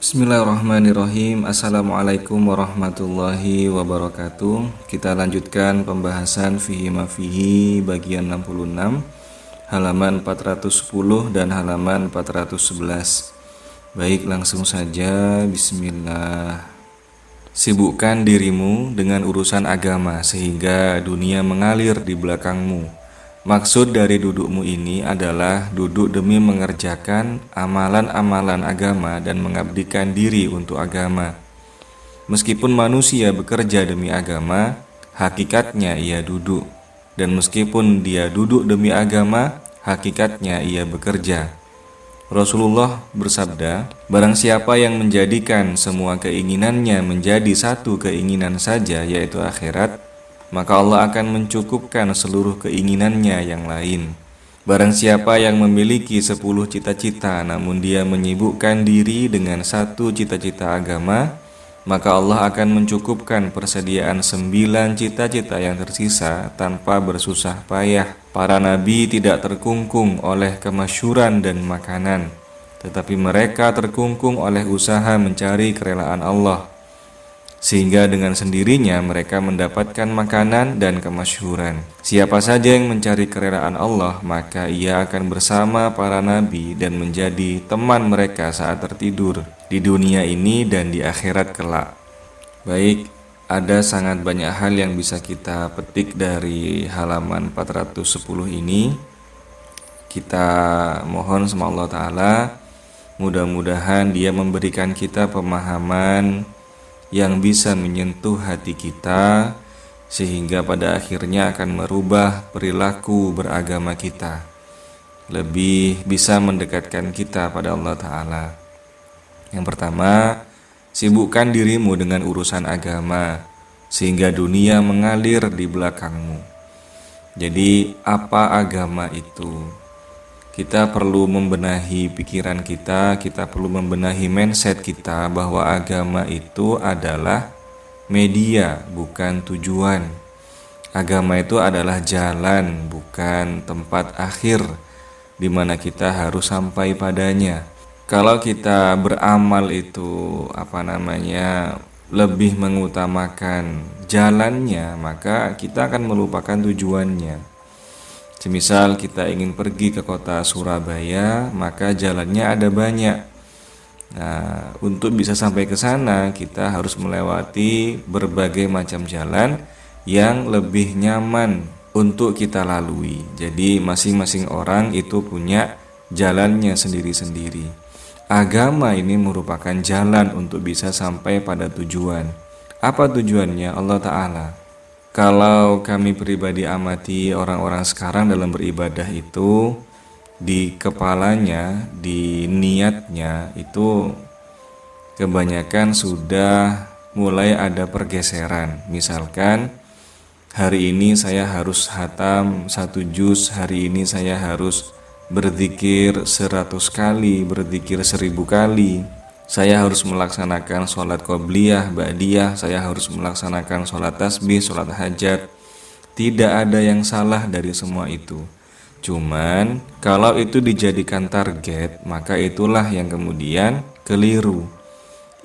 Bismillahirrahmanirrahim. Assalamualaikum warahmatullahi wabarakatuh. Kita lanjutkan pembahasan Fihi ma Fihi bagian 66, halaman 410 dan halaman 411. Baik, langsung saja. Bismillah. Sibukkan dirimu dengan urusan agama sehingga dunia mengalir di belakangmu. Maksud dari dudukmu ini adalah duduk demi mengerjakan amalan-amalan agama dan mengabdikan diri untuk agama. Meskipun manusia bekerja demi agama, hakikatnya ia duduk. Dan meskipun dia duduk demi agama, hakikatnya ia bekerja. Rasulullah bersabda, barang siapa yang menjadikan semua keinginannya menjadi satu keinginan saja, yaitu akhirat, maka Allah akan mencukupkan seluruh keinginannya yang lain. Barang siapa yang memiliki 10 cita-cita namun dia menyibukkan diri dengan satu cita-cita agama, maka Allah akan mencukupkan persediaan 9 cita-cita yang tersisa tanpa bersusah payah. Para nabi tidak terkungkung oleh kemasyhuran dan makanan, tetapi mereka terkungkung oleh usaha mencari kerelaan Allah. Sehingga dengan sendirinya mereka mendapatkan makanan dan kemasyhuran. Siapa saja yang mencari kerelaan Allah, maka ia akan bersama para nabi dan menjadi teman mereka saat tertidur di dunia ini dan di akhirat kelak. Baik, ada sangat banyak hal yang bisa kita petik dari halaman 410 ini. Kita mohon sama Allah Ta'ala, mudah-mudahan Dia memberikan kita pemahaman yang bisa menyentuh hati kita sehingga pada akhirnya akan merubah perilaku beragama kita, lebih bisa mendekatkan kita pada Allah Ta'ala. Yang pertama, sibukkan dirimu dengan urusan agama sehingga dunia mengalir di belakangmu. Jadi apa agama itu? Kita perlu membenahi pikiran kita perlu membenahi mindset kita bahwa agama itu adalah media, bukan tujuan. Agama itu adalah jalan, bukan tempat akhir di mana kita harus sampai padanya. Kalau kita beramal itu lebih mengutamakan jalannya, maka kita akan melupakan tujuannya. Semisal kita ingin pergi ke kota Surabaya, maka jalannya ada banyak. Nah, untuk bisa sampai ke sana, kita harus melewati berbagai macam jalan yang lebih nyaman untuk kita lalui. Jadi masing-masing orang itu punya jalannya sendiri-sendiri. Agama ini merupakan jalan untuk bisa sampai pada tujuan. Apa tujuannya? Allah Ta'ala. Kalau kami pribadi amati orang-orang sekarang dalam beribadah itu, di kepalanya, di niatnya itu kebanyakan sudah mulai ada pergeseran. Misalkan hari ini saya harus hatam 1 juz, hari ini saya harus berzikir 100 kali, berzikir 1000 kali. Saya harus melaksanakan sholat qobliyah, ba'diyah, saya harus melaksanakan sholat tasbih, sholat hajat. Tidak ada yang salah dari semua itu. Cuman kalau itu dijadikan target, maka itulah yang kemudian keliru.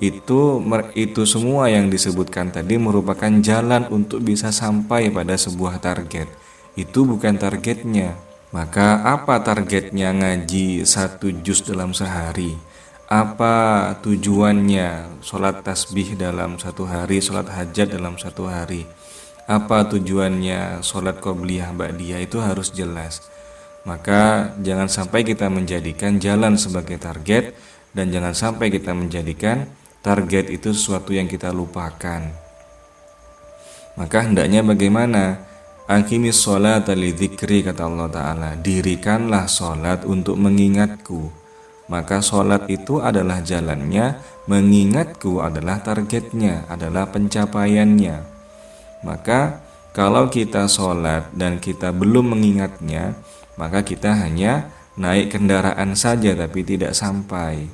Itu semua yang disebutkan tadi merupakan jalan untuk bisa sampai pada sebuah target. Itu bukan targetnya. Maka apa targetnya ngaji 1 juz dalam sehari? Apa tujuannya sholat tasbih dalam 1 hari, sholat hajat dalam 1 hari? Apa tujuannya sholat qobliyah ba'diyah? Itu harus jelas. Maka jangan sampai kita menjadikan jalan sebagai target, dan jangan sampai kita menjadikan target itu sesuatu yang kita lupakan. Maka hendaknya bagaimana? Aqimis sholata lidzikri, kata Allah Ta'ala. Dirikanlah sholat untuk mengingatku. Maka sholat itu adalah jalannya, mengingatku adalah targetnya, adalah pencapaiannya. Maka kalau kita sholat dan kita belum mengingatnya, maka kita hanya naik kendaraan saja tapi tidak sampai.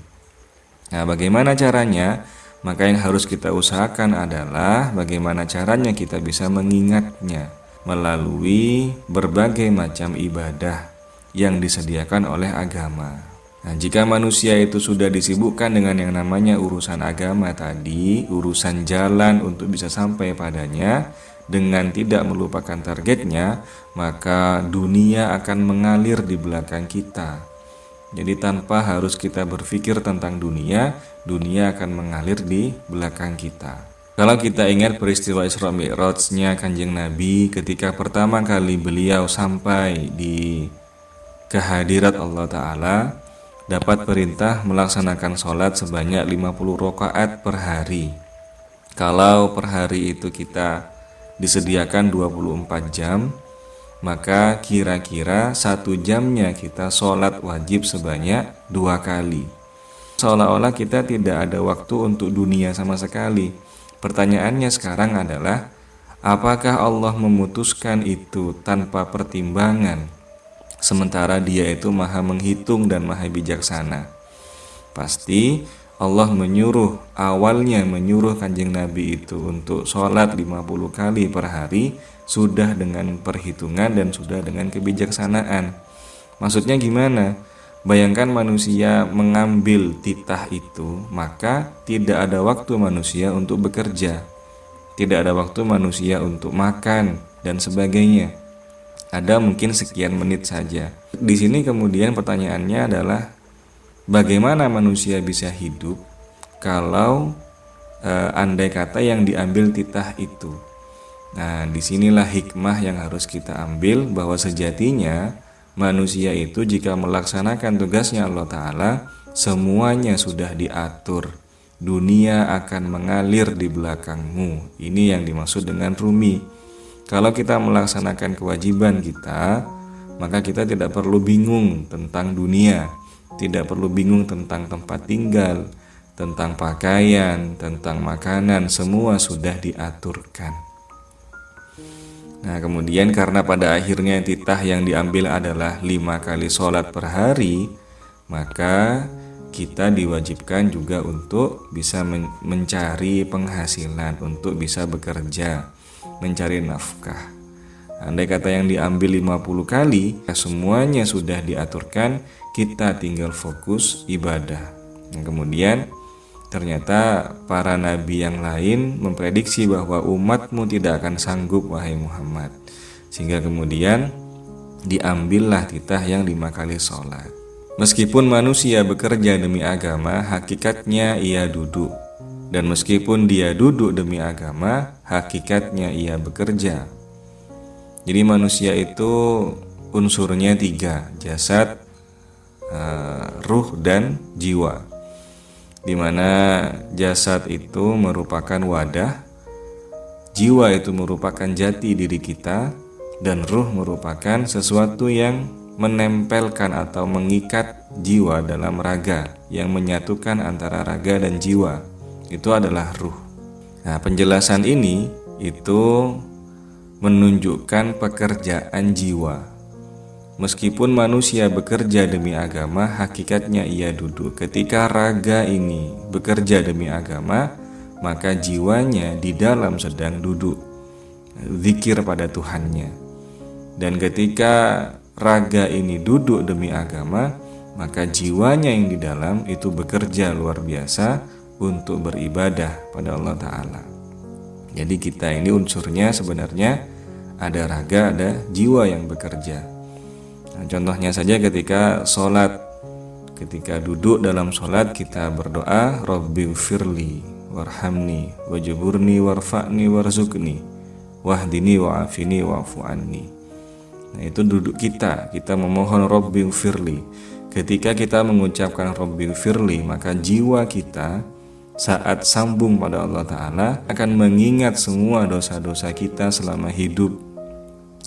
Nah, bagaimana caranya? Maka yang harus kita usahakan adalah bagaimana caranya kita bisa mengingatnya. melalui berbagai macam ibadah yang disediakan oleh agama. Nah, jika manusia itu sudah disibukkan dengan yang namanya urusan agama tadi, urusan jalan untuk bisa sampai padanya dengan tidak melupakan targetnya, maka dunia akan mengalir di belakang kita. Jadi tanpa harus kita berpikir tentang dunia, dunia akan mengalir di belakang kita. Kalau kita ingat peristiwa Isra Mi'rajnya Kanjeng Nabi ketika pertama kali beliau sampai di kehadirat Allah Ta'ala, dapat perintah melaksanakan sholat sebanyak 50 rakaat per hari. Kalau per hari itu kita disediakan 24 jam, maka kira-kira 1 jamnya kita sholat wajib sebanyak 2 kali. Seolah-olah kita tidak ada waktu untuk dunia sama sekali. Pertanyaannya sekarang adalah, apakah Allah memutuskan itu tanpa pertimbangan, sementara Dia itu maha menghitung dan maha bijaksana? Pasti Allah awalnya menyuruh Kanjeng Nabi itu untuk sholat 50 kali per hari sudah dengan perhitungan dan sudah dengan kebijaksanaan. Maksudnya gimana? Bayangkan manusia mengambil titah itu, maka tidak ada waktu manusia untuk bekerja, tidak ada waktu manusia untuk makan dan sebagainya. Ada mungkin sekian menit saja. Di sini kemudian pertanyaannya adalah, bagaimana manusia bisa hidup kalau andai kata yang diambil titah itu? Nah, disinilah hikmah yang harus kita ambil, bahwa sejatinya manusia itu jika melaksanakan tugasnya Allah Ta'ala, semuanya sudah diatur. Dunia akan mengalir di belakangmu. Ini yang dimaksud dengan Rumi. Kalau kita melaksanakan kewajiban kita, maka kita tidak perlu bingung tentang dunia, tidak perlu bingung tentang tempat tinggal, tentang pakaian, tentang makanan, semua sudah diaturkan. Nah, kemudian karena pada akhirnya titah yang diambil adalah 5 kali sholat per hari, maka kita diwajibkan juga untuk bisa mencari penghasilan, untuk bisa bekerja, mencari nafkah. Andai kata yang diambil 50 kali, semuanya sudah diaturkan, kita tinggal fokus ibadah. Dan kemudian ternyata para nabi yang lain memprediksi bahwa umatmu tidak akan sanggup, wahai Muhammad. Sehingga kemudian diambillah titah yang 5 kali sholat. Meskipun manusia bekerja demi agama, hakikatnya ia duduk. Dan meskipun dia duduk demi agama, hakikatnya ia bekerja. Jadi manusia itu unsurnya 3, jasad, ruh, dan jiwa. Di mana jasad itu merupakan wadah, jiwa itu merupakan jati diri kita, dan ruh merupakan sesuatu yang menempelkan atau mengikat jiwa dalam raga, yang menyatukan antara raga dan jiwa. Itu adalah ruh. Nah, penjelasan ini itu menunjukkan pekerjaan jiwa. Meskipun manusia bekerja demi agama, hakikatnya ia duduk. Ketika raga ini bekerja demi agama, maka jiwanya di dalam sedang duduk, zikir pada Tuhannya. Dan ketika raga ini duduk demi agama, maka jiwanya yang di dalam itu bekerja luar biasa untuk beribadah pada Allah Ta'ala. Jadi kita ini unsurnya sebenarnya ada raga, ada jiwa yang bekerja. Nah, contohnya saja ketika sholat, ketika duduk dalam sholat kita berdoa, Rabbighfirli warhamni wajburni warfa'ni warzukni wahdini wa'afini wa'fu anni. Nah, itu duduk kita memohon Rabbighfirli. Ketika kita mengucapkan Rabbighfirli, maka jiwa kita saat sambung pada Allah Ta'ala akan mengingat semua dosa-dosa kita selama hidup.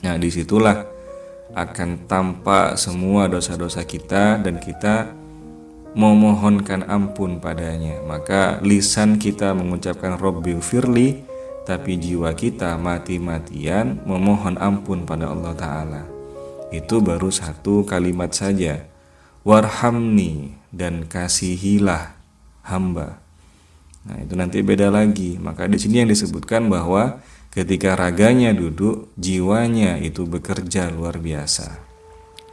Nah, disitulah akan tampak semua dosa-dosa kita dan kita memohonkan ampun padanya. Maka lisan kita mengucapkan Rabbighfirli, tapi jiwa kita mati-matian memohon ampun pada Allah Ta'ala. Itu baru 1 kalimat saja. Warhamni, dan kasihilah hamba. Nah, itu nanti beda lagi. Maka di sini yang disebutkan bahwa Ketika raganya duduk, jiwanya itu bekerja luar biasa.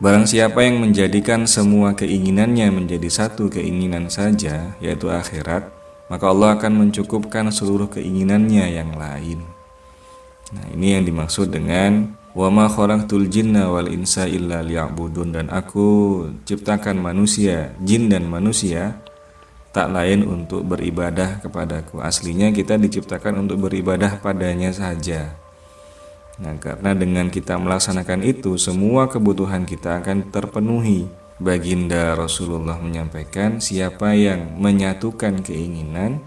Barang siapa yang menjadikan semua keinginannya menjadi satu keinginan saja, yaitu akhirat, maka Allah akan mencukupkan seluruh keinginannya yang lain. Nah, ini yang dimaksud dengan wa ma khalaqtul jinna wal insa illa liya'budun, dan aku ciptakan manusia, jin dan manusia tak lain untuk beribadah kepadaku. Aslinya kita diciptakan untuk beribadah padanya saja. Nah, karena dengan kita melaksanakan itu, semua kebutuhan kita akan terpenuhi. Baginda Rasulullah menyampaikan, siapa yang menyatukan keinginan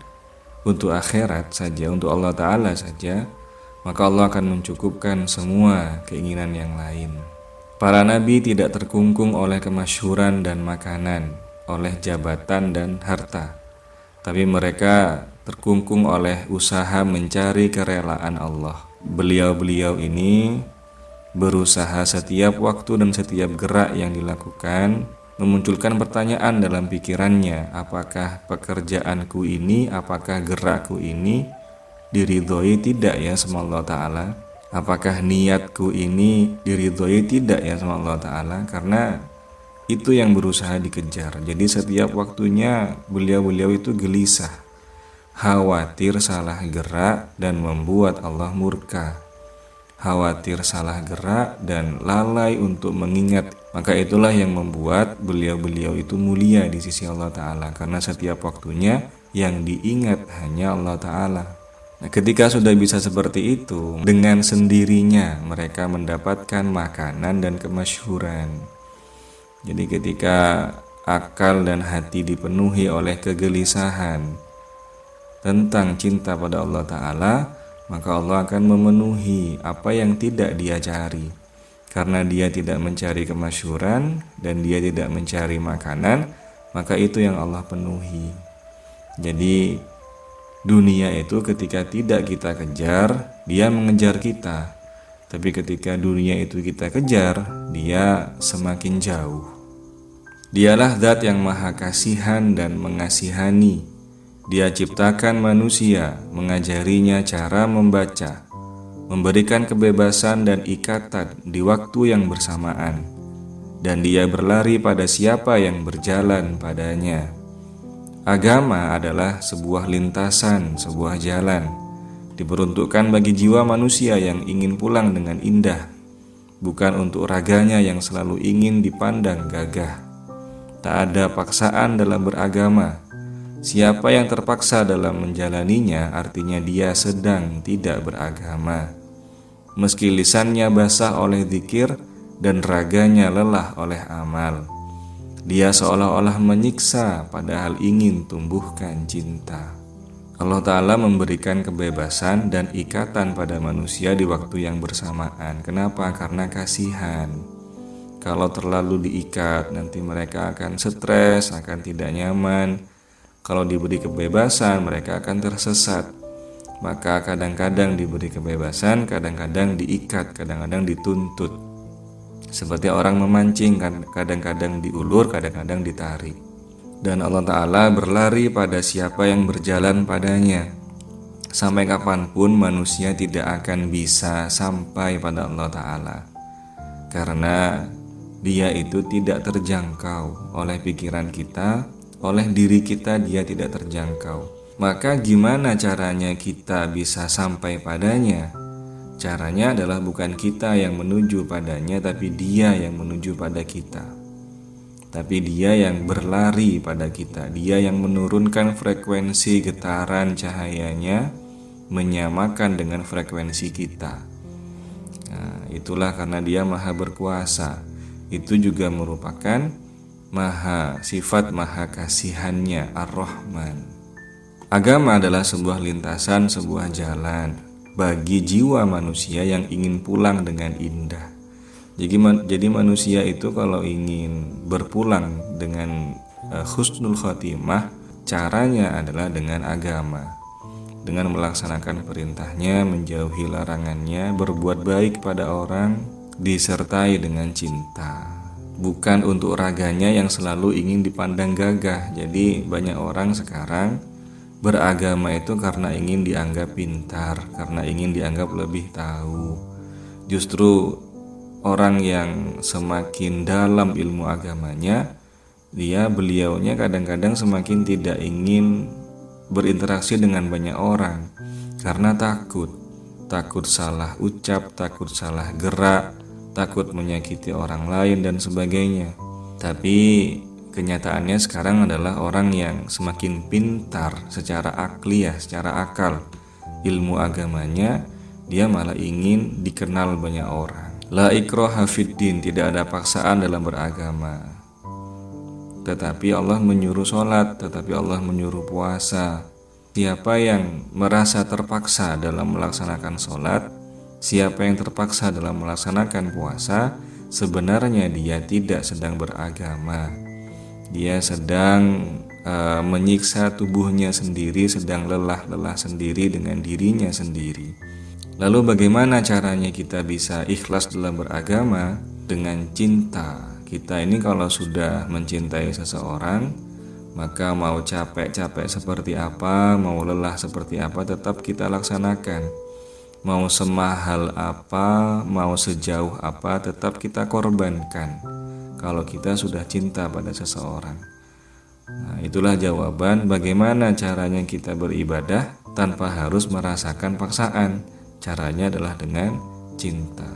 untuk akhirat saja, untuk Allah Ta'ala saja, maka Allah akan mencukupkan semua keinginan yang lain. Para nabi tidak terkungkung oleh kemasyhuran dan makanan, oleh jabatan dan harta, tapi mereka terkungkung oleh usaha mencari kerelaan Allah. Beliau-beliau ini berusaha setiap waktu dan setiap gerak yang dilakukan memunculkan pertanyaan dalam pikirannya, apakah pekerjaanku ini, apakah gerakku ini diridhoi tidak ya sama Allah Ta'ala? Apakah niatku ini diridhoi tidak ya sama Allah Ta'ala? Karena itu yang berusaha dikejar. Jadi setiap waktunya beliau-beliau itu gelisah, khawatir salah gerak dan membuat Allah murka, khawatir salah gerak dan lalai untuk mengingat. Maka itulah yang membuat beliau-beliau itu mulia di sisi Allah Ta'ala, karena setiap waktunya yang diingat hanya Allah Ta'ala. Nah, ketika sudah bisa seperti itu, dengan sendirinya mereka mendapatkan makanan dan kemasyhuran. Jadi ketika akal dan hati dipenuhi oleh kegelisahan tentang cinta pada Allah Ta'ala, maka Allah akan memenuhi apa yang tidak dia cari. Karena dia tidak mencari kemasyhuran dan dia tidak mencari makanan, maka itu yang Allah penuhi. Jadi dunia itu ketika tidak kita kejar, dia mengejar kita. Tapi ketika dunia itu kita kejar, dia semakin jauh. Dialah zat yang maha kasihan dan mengasihani. Dia ciptakan manusia, mengajarinya cara membaca, memberikan kebebasan dan ikatan di waktu yang bersamaan, dan dia berlari pada siapa yang berjalan padanya. Agama adalah sebuah lintasan, sebuah jalan, diperuntukkan bagi jiwa manusia yang ingin pulang dengan indah, bukan untuk raganya yang selalu ingin dipandang gagah. Tak ada paksaan dalam beragama. Siapa yang terpaksa dalam menjalaninya, artinya dia sedang tidak beragama. Meski lisannya basah oleh zikir dan raganya lelah oleh amal, dia seolah-olah menyiksa padahal ingin tumbuhkan cinta. Allah Ta'ala memberikan kebebasan dan ikatan pada manusia di waktu yang bersamaan. Kenapa? Karena kasihan. Kalau terlalu diikat, nanti mereka akan stres, akan tidak nyaman. Kalau diberi kebebasan, mereka akan tersesat. Maka kadang-kadang diberi kebebasan, kadang-kadang diikat, kadang-kadang dituntut. Seperti orang memancing, kadang-kadang diulur, kadang-kadang ditarik. Dan Allah Ta'ala berlari pada siapa yang berjalan padanya. Sampai kapanpun manusia tidak akan bisa sampai pada Allah Ta'ala, karena dia itu tidak terjangkau oleh pikiran kita, oleh diri kita dia tidak terjangkau. Maka gimana caranya kita bisa sampai padanya? Caranya adalah bukan kita yang menuju padanya, tapi dia yang menuju pada kita. Tapi dia yang berlari pada kita, dia yang menurunkan frekuensi getaran cahayanya, menyamakan dengan frekuensi kita. Nah, itulah karena dia maha berkuasa. Itu juga merupakan sifat maha kasihannya, Ar-Rahman. Agama adalah sebuah lintasan, sebuah jalan bagi jiwa manusia yang ingin pulang dengan indah. Jadi manusia itu kalau ingin berpulang dengan husnul khotimah, caranya adalah dengan agama, dengan melaksanakan perintahnya, menjauhi larangannya, berbuat baik pada orang, disertai dengan cinta. Bukan untuk raganya yang selalu ingin dipandang gagah. Jadi banyak orang sekarang beragama itu karena ingin dianggap pintar, karena ingin dianggap lebih tahu. Justru orang yang semakin dalam ilmu agamanya, beliaunya kadang-kadang semakin tidak ingin berinteraksi dengan banyak orang karena takut salah ucap, takut salah gerak, takut menyakiti orang lain dan sebagainya. Tapi kenyataannya sekarang adalah orang yang semakin pintar secara akliyah, secara akal ilmu agamanya, dia malah ingin dikenal banyak orang. La ikraha fiddin, tidak ada paksaan dalam beragama. Tetapi Allah menyuruh sholat, tetapi Allah menyuruh puasa. Siapa yang merasa terpaksa dalam melaksanakan sholat, siapa yang terpaksa dalam melaksanakan puasa, sebenarnya dia tidak sedang beragama. Dia sedang menyiksa tubuhnya sendiri, sedang lelah sendiri dengan dirinya sendiri. Lalu bagaimana caranya kita bisa ikhlas dalam beragama? Dengan cinta. Kita ini kalau sudah mencintai seseorang, maka mau capek-capek seperti apa, mau lelah seperti apa, tetap kita laksanakan. Mau semahal apa, mau sejauh apa, tetap kita korbankan kalau kita sudah cinta pada seseorang. Nah, itulah jawaban bagaimana caranya kita beribadah tanpa harus merasakan paksaan. Caranya adalah dengan cinta.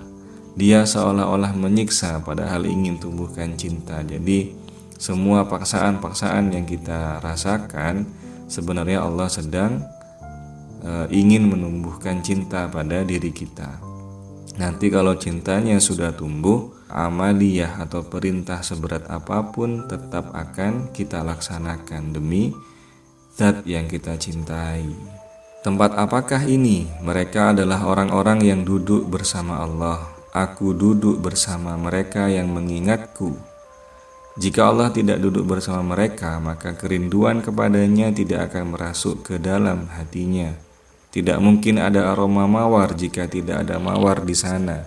Dia seolah-olah menyiksa padahal ingin tumbuhkan cinta. Jadi semua paksaan-paksaan yang kita rasakan sebenarnya Allah sedang ingin menumbuhkan cinta pada diri kita. Nanti kalau cintanya sudah tumbuh, amaliyah atau perintah seberat apapun tetap akan kita laksanakan demi zat yang kita cintai. Tempat apakah ini? Mereka adalah orang-orang yang duduk bersama Allah. Aku duduk bersama mereka yang mengingatku. Jika Allah tidak duduk bersama mereka, maka kerinduan kepadanya tidak akan merasuk ke dalam hatinya. Tidak mungkin ada aroma mawar jika tidak ada mawar di sana.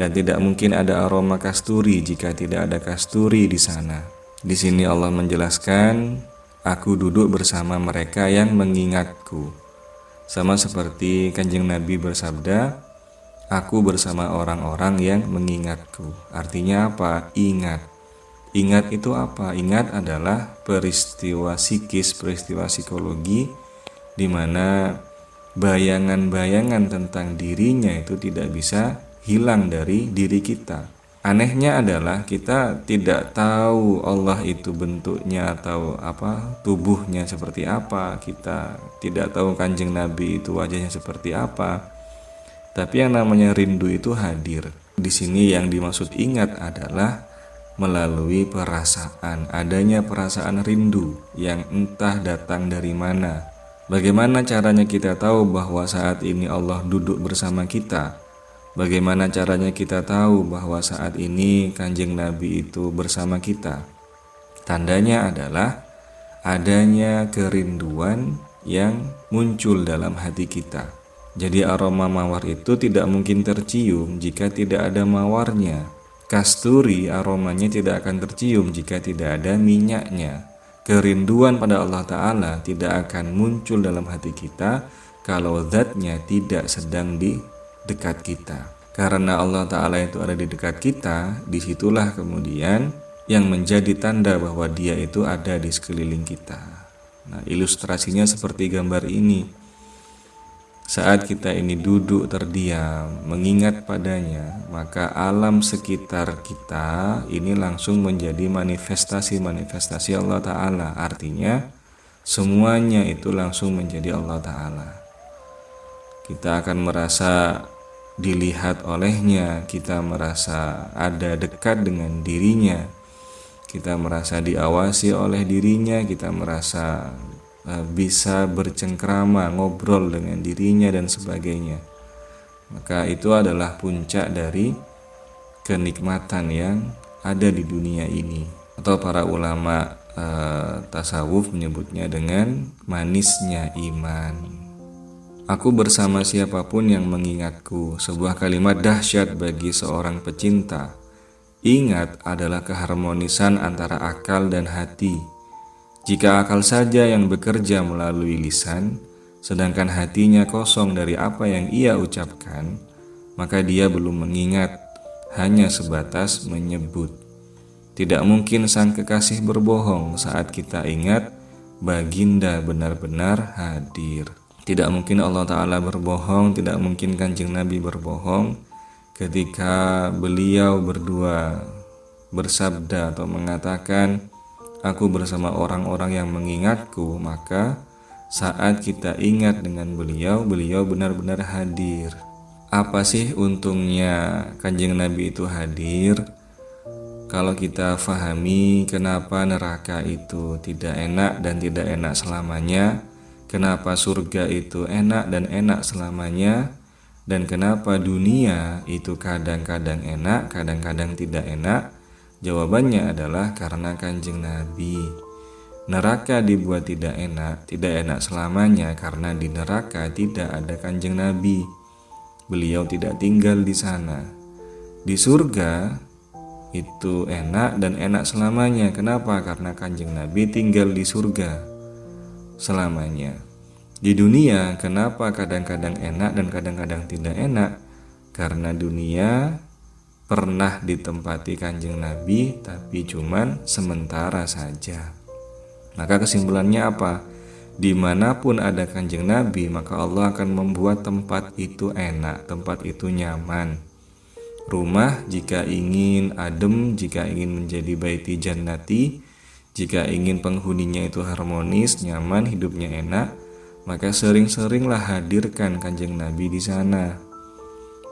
Dan tidak mungkin ada aroma kasturi jika tidak ada kasturi di sana. Di sini Allah menjelaskan, aku duduk bersama mereka yang mengingatku. Sama seperti Kanjeng Nabi bersabda, aku bersama orang-orang yang mengingatku. Artinya apa? Ingat. Ingat itu apa? Ingat adalah peristiwa psikis, peristiwa psikologi di mana bayangan-bayangan tentang dirinya itu tidak bisa hilang dari diri kita. Anehnya adalah kita tidak tahu Allah itu bentuknya atau tubuhnya seperti apa. Kita tidak tahu Kanjeng Nabi itu wajahnya seperti apa. Tapi yang namanya rindu itu hadir. Di sini yang dimaksud ingat adalah melalui perasaan, adanya perasaan rindu yang entah datang dari mana. Bagaimana caranya kita tahu bahwa saat ini Allah duduk bersama kita? Bagaimana caranya kita tahu bahwa saat ini Kanjeng Nabi itu bersama kita? Tandanya adalah adanya kerinduan yang muncul dalam hati kita. Jadi aroma mawar itu tidak mungkin tercium jika tidak ada mawarnya. Kasturi aromanya tidak akan tercium jika tidak ada minyaknya. Kerinduan pada Allah Ta'ala tidak akan muncul dalam hati kita kalau zatnya tidak sedang di dekat kita. Karena Allah Ta'ala itu ada di dekat kita, disitulah kemudian yang menjadi tanda bahwa dia itu ada di sekeliling kita. Nah, ilustrasinya seperti gambar ini. Saat kita ini duduk terdiam, mengingat padanya, maka alam sekitar kita ini langsung menjadi manifestasi-manifestasi Allah Ta'ala. Artinya, semuanya itu langsung menjadi Allah Ta'ala. Kita akan merasa dilihat olehnya, kita merasa ada dekat dengan dirinya, kita merasa diawasi oleh dirinya, kita merasa bisa bercengkrama, ngobrol dengan dirinya dan sebagainya. Maka itu adalah puncak dari kenikmatan yang ada di dunia ini. Atau para ulama tasawuf menyebutnya dengan manisnya iman. Aku bersama siapapun yang mengingatku, sebuah kalimat dahsyat bagi seorang pecinta. Ingat adalah keharmonisan antara akal dan hati. Jika akal saja yang bekerja melalui lisan, sedangkan hatinya kosong dari apa yang ia ucapkan, maka dia belum mengingat, hanya sebatas menyebut. Tidak mungkin sang kekasih berbohong saat kita ingat baginda benar-benar hadir. Tidak mungkin Allah Ta'ala berbohong, tidak mungkin Kanjeng Nabi berbohong ketika beliau berdua bersabda atau mengatakan, "Aku bersama orang-orang yang mengingatku," maka saat kita ingat dengan beliau, beliau benar-benar hadir. Apa sih untungnya Kanjeng Nabi itu hadir? Kalau kita fahami kenapa neraka itu tidak enak dan tidak enak selamanya, kenapa surga itu enak dan enak selamanya, dan kenapa dunia itu kadang-kadang enak, kadang-kadang tidak enak, jawabannya adalah karena Kanjeng Nabi. Neraka dibuat tidak enak selamanya karena di neraka tidak ada Kanjeng Nabi. Beliau tidak tinggal di sana. Di surga itu enak dan enak selamanya. Kenapa? Karena Kanjeng Nabi tinggal di surga selamanya. Di dunia, kenapa kadang-kadang enak dan kadang-kadang tidak enak? Karena dunia pernah ditempati Kanjeng Nabi, tapi cuman sementara saja. Maka kesimpulannya apa? Dimanapun ada Kanjeng Nabi, maka Allah akan membuat tempat itu enak, tempat itu nyaman. Rumah jika ingin adem, jika ingin menjadi baiti jannati, jika ingin penghuninya itu harmonis, nyaman, hidupnya enak, maka sering-seringlah hadirkan Kanjeng Nabi di sana.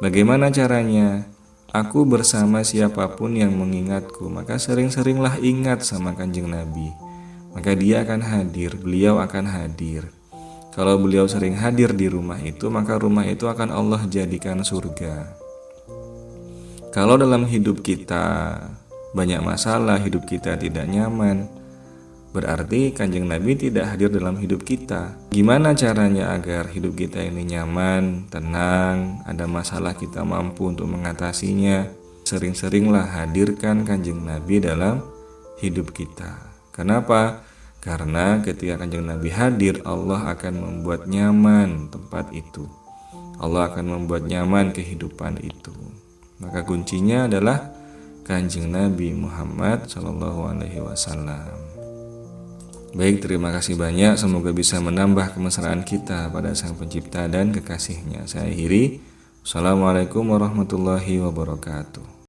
Bagaimana caranya? Aku bersama siapapun yang mengingatku, maka sering-seringlah ingat sama Kanjeng Nabi. Maka dia akan hadir, beliau akan hadir. Kalau beliau sering hadir di rumah itu, maka rumah itu akan Allah jadikan surga. Kalau dalam hidup kita banyak masalah, hidup kita tidak nyaman, berarti Kanjeng Nabi tidak hadir dalam hidup kita. Gimana caranya agar hidup kita ini nyaman, tenang, ada masalah kita mampu untuk mengatasinya? Sering-seringlah hadirkan Kanjeng Nabi dalam hidup kita. Kenapa? Karena ketika Kanjeng Nabi hadir, Allah akan membuat nyaman tempat itu. Allah akan membuat nyaman kehidupan itu. Maka kuncinya adalah Kanjeng Nabi Muhammad SAW. Baik, terima kasih banyak. Semoga bisa menambah kemesraan kita pada Sang Pencipta dan kekasihnya. Saya akhiri. Assalamualaikum warahmatullahi wabarakatuh.